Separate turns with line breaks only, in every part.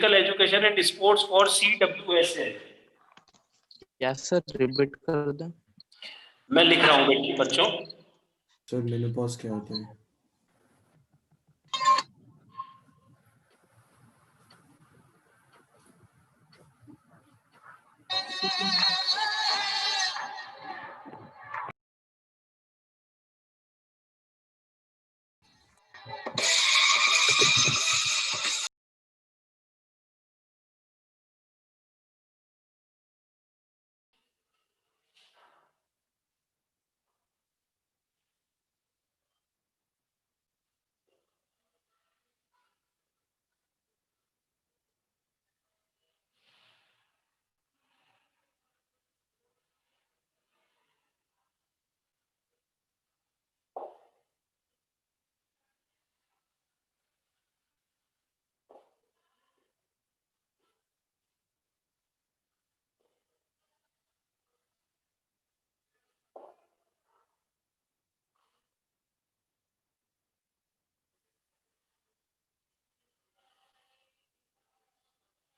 Physical education and sports for CWSN।
Yes sir, repeat कर दें।
मैं लिख रहा हूँ बच्चों।
सर मेनोपॉज क्या होता है?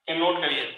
नोट करिए।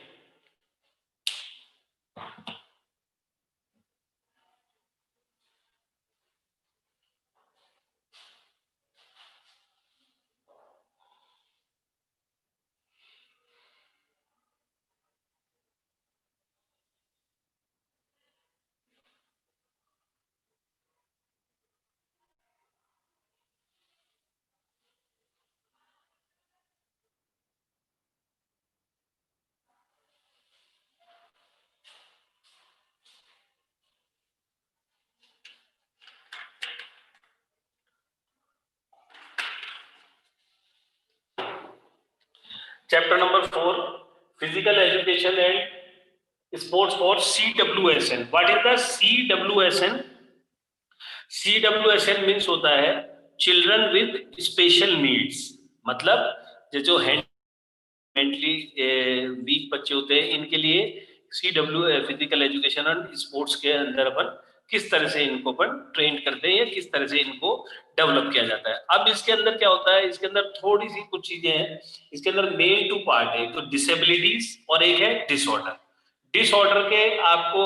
Chapter number 4, physical education and sports for CWSN। What is the CWSN? CWSN means होता है चिल्ड्रन विद स्पेशल नीड्स। मतलब ये जो मेंटली वीक बच्चे होते हैं, इनके लिए CW physical education and sports के अंदर अपन किस तरह से इनको अपन ट्रेन करते हैं या किस तरह से इनको डेवलप किया जाता है। अब इसके अंदर क्या होता है, इसके अंदर थोड़ी सी कुछ चीजें हैं। इसके अंदर मेन 2 पार्ट है, तो डिसेबिलिटीज और एक है डिसऑर्डर। डिसऑर्डर के आपको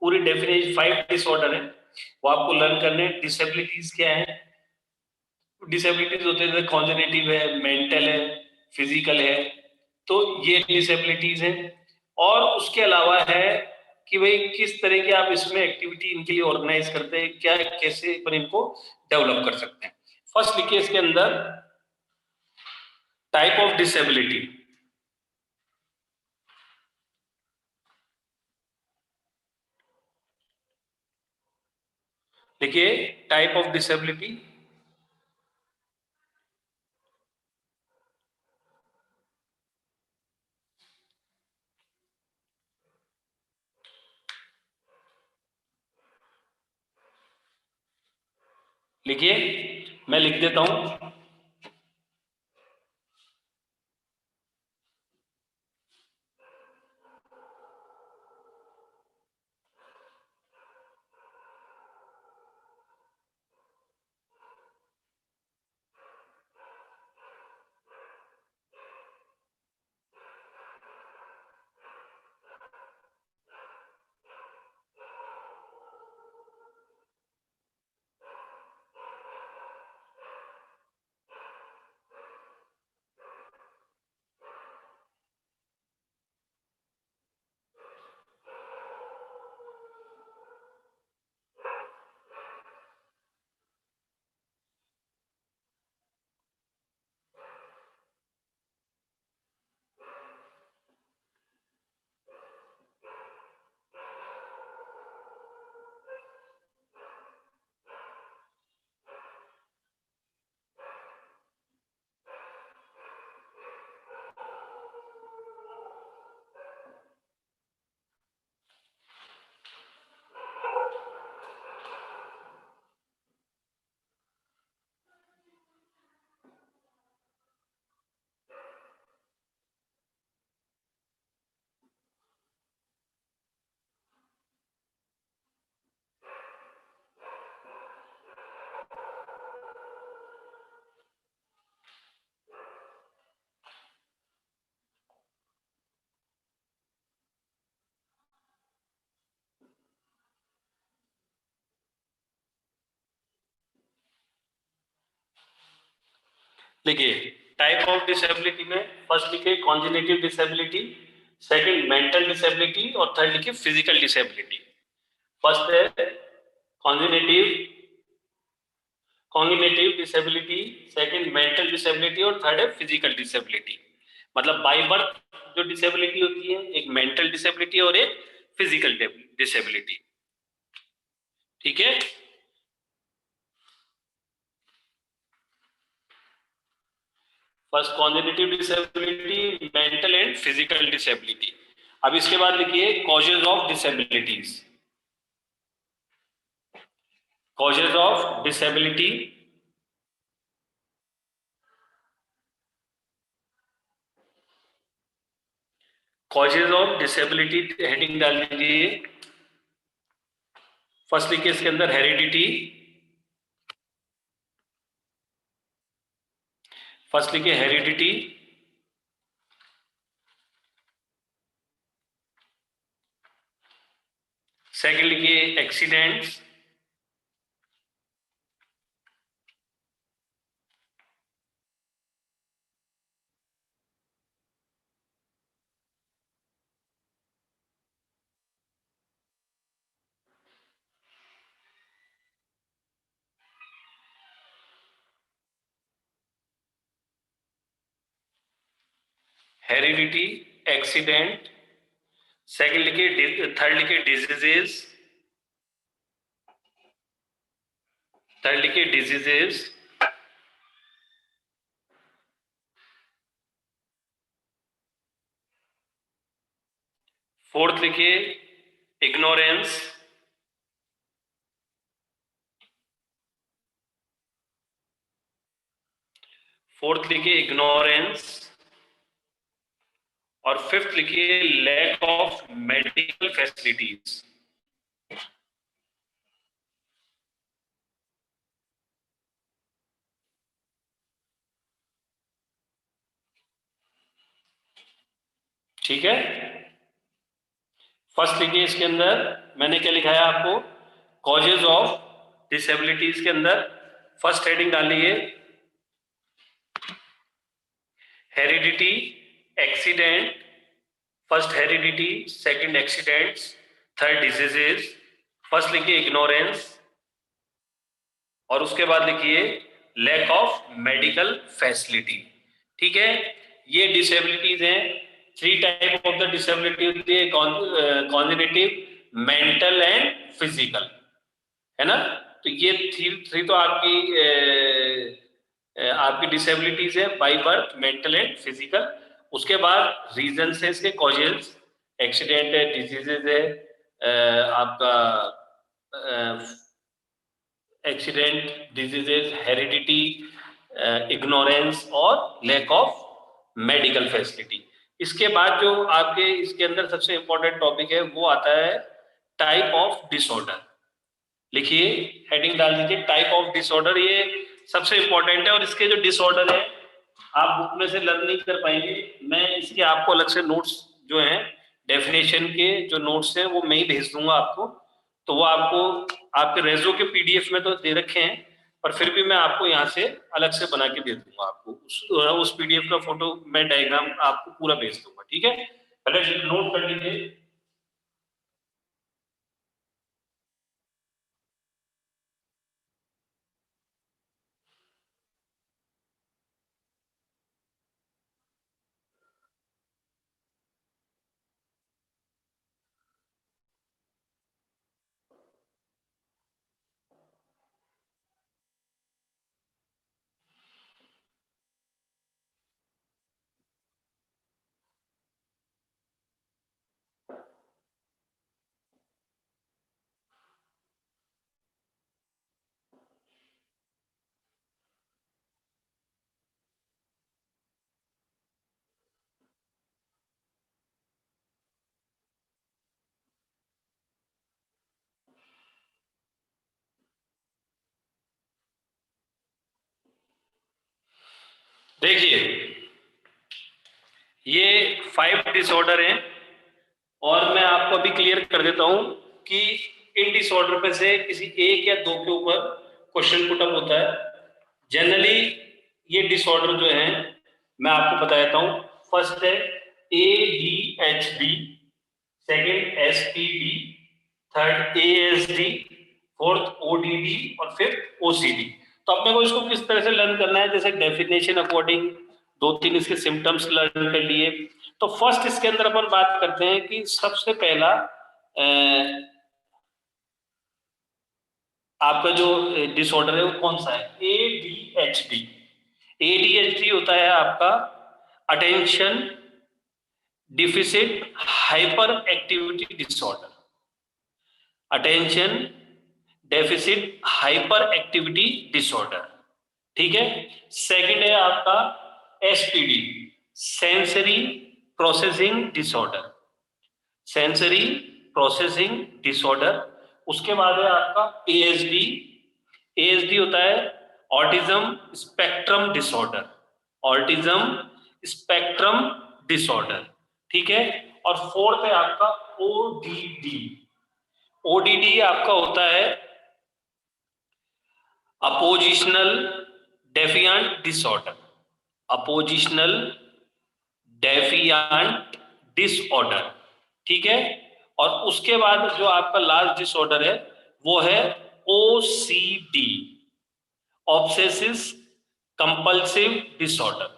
पूरी डेफिनेशन 5 डिसऑर्डर है, वो आपको लर्न करने। डिसेबिलिटीज क्या है? डिसेबिलिटीज होते हैं कॉन्जेनिटिव है, मेंटल है, फिजिकल है, तो ये डिसेबिलिटीज है। और उसके अलावा है कि भाई किस तरह की आप इसमें एक्टिविटी इनके लिए ऑर्गेनाइज करते हैं, क्या कैसे पर इनको डेवलप कर सकते हैं। फर्स्ट लिखिए इसके अंदर टाइप ऑफ डिसेबिलिटी। देखिए टाइप ऑफ डिसेबिलिटी, लिखिए मैं लिख देता हूं। देखिए टाइप ऑफ डिसेबिलिटी में फर्स्ट लिखे congenital disability, second mental disability और थर्ड लिखे फिजिकल डिसेबिलिटी। फर्स्ट है congenital cognitive disability, second mental disability और थर्ड है फिजिकल डिसेबिलिटी। मतलब बाय बर्थ जो डिसेबिलिटी होती है, एक मेंटल डिसेबिलिटी और एक फिजिकल डिसेबिलिटी। ठीक है, first congenital disability, mental and physical disability. अब इसके बाद लिखिए causes of disabilities. Causes of disability, causes of disability heading डाल दीजिए। फर्स्ट लिखिए इसके अंदर हेरिडिटी, फर्स्ट लिखिए हेरिडिटी, सेकंड लिखिए एक्सीडेंट्स, हेरिडिटी, एक्सीडेंट, सेकंड लिखिए थर्ड लिखिए डिजीजेस, थर्ड लिखिए डिजीजेस, फोर्थ लिखिए इग्नोरेंस, फोर्थ लिखिए इग्नोरेंस और फिफ्थ लिखिए लैक ऑफ मेडिकल फैसिलिटीज। ठीक है, फर्स्ट लिखिए इसके अंदर मैंने क्या लिखा है आपको, कॉजेज ऑफ डिसेबिलिटीज के अंदर फर्स्ट हेडिंग डालिए heredity, accident, first heredity, second accidents, third diseases, first लिखिए इग्नोरेंस और उसके बाद लिखिए लैक ऑफ मेडिकल फैसिलिटी। ठीक है, ये डिसेबिलिटीज हैं। Three type of the disability होती है, कॉन्जेनिटिव, मेंटल एंड फिजिकल, है ना। तो ये थ्री थ्री तो आपकी डिसेबिलिटीज है, by birth, mental and physical. उसके बाद रीजन है इसके, कॉजेज, एक्सीडेंट है, डिजीजेज है, आपका एक्सीडेंट, डिजीजेज, हेरिडिटी, इग्नोरेंस और लैक ऑफ मेडिकल फैसिलिटी। इसके बाद जो आपके इसके अंदर सबसे इंपॉर्टेंट टॉपिक है वो आता है टाइप ऑफ डिसऑर्डर। लिखिए हेडिंग डाल दीजिए टाइप ऑफ डिसऑर्डर, ये सबसे इंपॉर्टेंट है और इसके जो डिसऑर्डर है आप बुक में से लर्न नहीं कर पाएंगे। मैं इसके आपको अलग से नोट्स जो हैं, डेफिनेशन के जो नोट्स हैं वो मैं ही भेज दूंगा आपको। तो वो आपको आपके रेजो के पीडीएफ में तो दे रखे हैं, पर फिर भी मैं आपको यहाँ से अलग से बना के दे दूंगा आपको। उस पीडीएफ का फोटो मैं डायग्राम आपको पूरा भेज दूंगा। ठीक है, पहले नोट कर लीजिए। देखिए ये 5 डिसऑर्डर हैं और मैं आपको अभी क्लियर कर देता हूं कि इन डिसऑर्डर पे से किसी एक या दो के ऊपर क्वेश्चन पुट अप होता है। जनरली ये डिसऑर्डर जो है मैं आपको बता देता हूं। फर्स्ट है ADHD, second SPD, third ASD, fourth ODD और फिफ्थ OCD। तो अपने को इसको किस तरह से लर्न करना है, जैसे डेफिनेशन अकॉर्डिंग दो तीन इसके सिम्टम्स लर्न कर लिए। तो फर्स्ट इसके अंदर अपन बात करते हैं कि सबसे पहला आपका जो डिसऑर्डर है वो कौन सा है, ADHD। ADHD होता है आपका attention deficit hyper activity disorder, attention deficit hyper activity disorder, ठीक है। सेकंड है आपका SPD, sensory processing disorder, sensory processing disorder. उसके बाद है आपका ASD, ASD होता है autism spectrum disorder, autism spectrum disorder, ठीक है। और फोर्थ है आपका ODD, ODD आपका होता है अपोजिशनल डेफिएंट डिसऑर्डर, अपोजिशनल डेफिएंट डिसऑर्डर, ठीक है। और उसके बाद जो आपका लास्ट डिसऑर्डर है वो है OCD, obsessive compulsive disorder,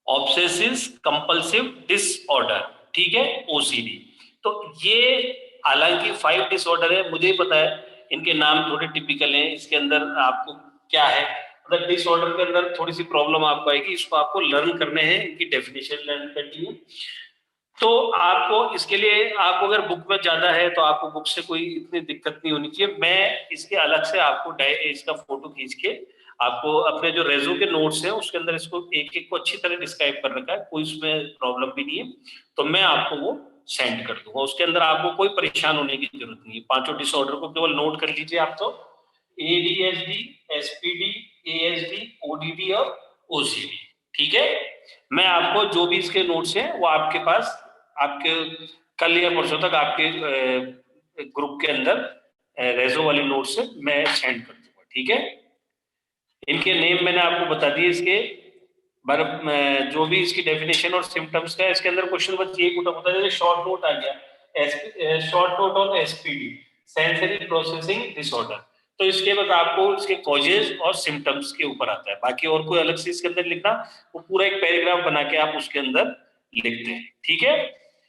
obsessive compulsive disorder, ठीक है, OCD। तो ये हालांकि 5 डिसऑर्डर है, मुझे पता है इनके नाम थोड़े टिपिकल हैं, इसके अंदर आपको क्या है मतलब डिसऑर्डर के अंदर थोड़ी सी प्रॉब्लम आपको आएगी, इसको आपको लर्न करने हैं, इनकी डेफिनेशन लर्न करनी है। तो आपको इसके लिए आपको अगर बुक में ज्यादा है तो आपको बुक से कोई इतनी दिक्कत नहीं होनी चाहिए। मैं इसके अलग से आपको इसका फोटो खींच के आपको अपने जो रेजो के नोट्स हैं उसके अंदर इसको एक एक को अच्छी तरह डिस्क्राइब कर रखा है, कोई उसमें प्रॉब्लम भी नहीं है, तो मैं आपको वो सेंड कर दूंगा। उसके अंदर आपको कोई परेशान होने की जरूरत नहीं है, पांचों डिसऑर्डर को केवल नोट कर लीजिए आप। तो ADHD, SPD, ASD, ODD और OCD, ठीक है। मैं आपको जो भी इसके नोट्स हैं वो आपके पास आपके कल या परसों तक आपके ग्रुप के अंदर रेजो वाली नोट से मैं सेंड कर दूंगा, ठीक है। इनके नेम मैंने आपको बता दिए, इसके जो भी इसकी डेफिनेशन और सिम्टम्स का है, इसके अंदर क्वेश्चन बस ये होता है, शॉर्ट नोट आ गया, short note on SPD, sensory processing disorder. तो इसके बाद आपको इसके कॉजेज और सिम्टम्स के ऊपर आता है, बाकी और कोई अलग से इसके अंदर लिखना, वो पूरा एक पैराग्राफ बना के आप उसके अंदर लिखते हैं, ठीक है।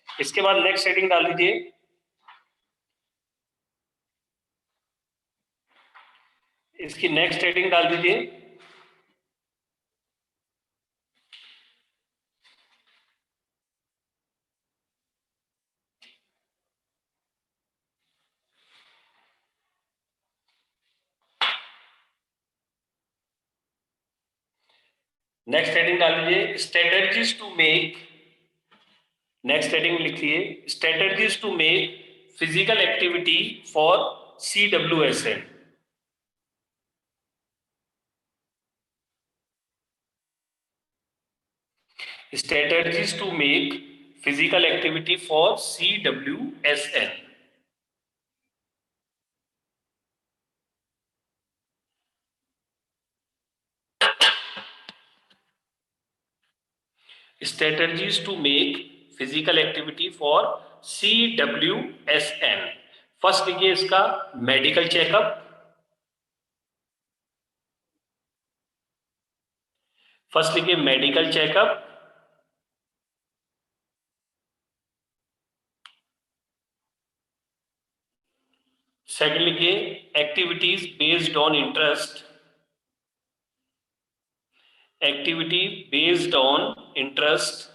इसके बाद नेक्स्ट हेडिंग डाल दीजिए, इसकी नेक्स्ट हेडिंग डाल दीजिए नेक्स्ट हेडिंग डाल दीजिए strategies to make, next heading लिखिए strategies to make physical activity for CWSN, strategies to make physical activity for CWSN। Strategies to make physical activity for CWSN। First लिखिए इसका medical checkup, first लिखिए medical checkup, second लिखिए activities based on interest, activity based on interest,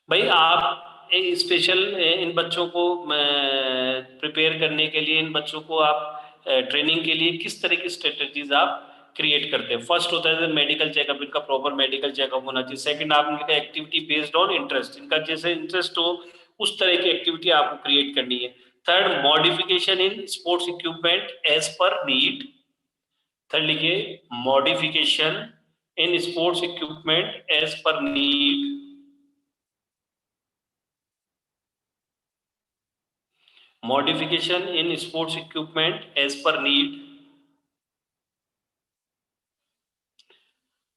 भाई आप special in बच्चों को prepare करने के लिए, इन बच्चों को आप ट्रेनिंग के लिए किस तरह की स्ट्रेटजीज आप क्रिएट करते हैं। फर्स्ट होता है मेडिकल चेकअप, इनका प्रॉपर मेडिकल चेकअप होना चाहिए। सेकंड आपने लिखा एक्टिविटी बेस्ड ऑन इंटरेस्ट, इनका जैसे इंटरेस्ट हो उस तरह की एक्टिविटी आपको क्रिएट करनी है। Third modification in sports equipment as per need, third लिखिए modification in sports equipment as per need. modification in sports equipment as per need.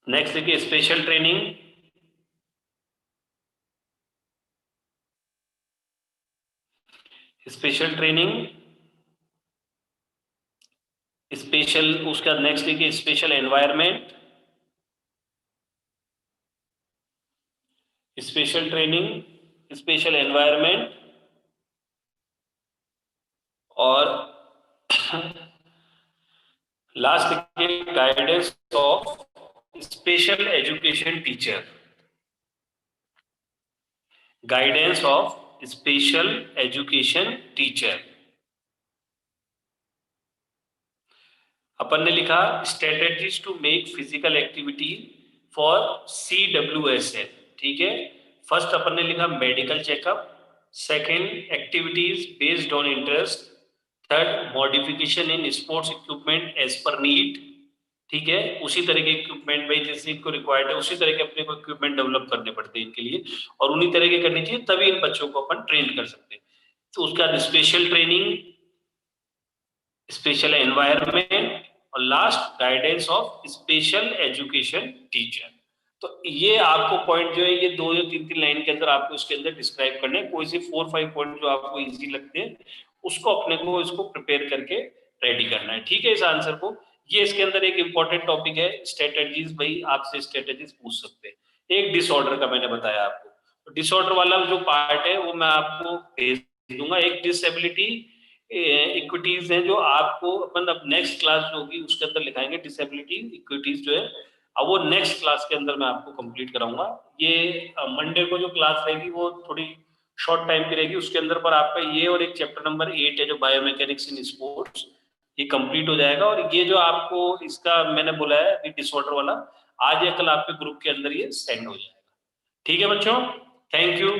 Next देखिए special training. Special training, special, उसका next देखिए special environment, special training, special environment, और last देखिए guidance of special education teacher, guidance of special education teacher. अपन ने लिखा strategies to make physical activity for CWSL, ठीक है। फर्स्ट अपन ने लिखा medical checkup, second activities based on interest, third modification in sports equipment as per need, ठीक है। उसी तरह के इक्विपमेंट भाई जैसे इनको रिक्वायर्ड है उसी तरह के अपने को इक्विपमेंट डेवलप करने पड़ते हैं इनके लिए, और उन्हीं तरह के करनी चाहिए, तभी इन बच्चों को अपन ट्रेन कर सकते हैं। तो उसका स्पेशल ट्रेनिंग, स्पेशल एनवायरनमेंट, और last guidance of special education teacher. तो ये आपको पॉइंट जो है ये 2 या 3 लाइन के अंदर आपको उसके अंदर डिस्क्राइब करने हैं। कोई से 4-5 पॉइंट जो आपको इजी लगते हैं उसको अपने को इसको प्रिपेयर करके रेडी करना है, ठीक है। इस आंसर को, ये इसके अंदर एक इंपॉर्टेंट टॉपिक है स्ट्रेटेजीज, भाई आपसे स्ट्रेटेजीज पूछ सकते हैं। एक डिसऑर्डर का मैंने बताया आपको, तो डिसऑर्डर वाला जो पार्ट है वो मैं आपको भेज दूंगा। एक डिसेबिलिटी इक्विटीज हैं जो आपको अपन अब नेक्स्ट क्लास जो होगी उसके अंदर लिखाएंगे, डिसेबिलिटी इक्विटीज जो है अब वो नेक्स्ट क्लास के अंदर मैं आपको कंप्लीट कराऊंगा। ये मंडे को जो क्लास रहेगी वो थोड़ी शॉर्ट टाइम की रहेगी, उसके अंदर पर आपका ये और एक चैप्टर नंबर 8 है जो बायोमैकेनिक्स इन स्पोर्ट्स, ये कंप्लीट हो जाएगा। और ये जो आपको इसका मैंने बोला है डिसऑर्डर वाला, आज या कल आपके ग्रुप के अंदर ये सेंड हो जाएगा, ठीक है बच्चों। Thank you.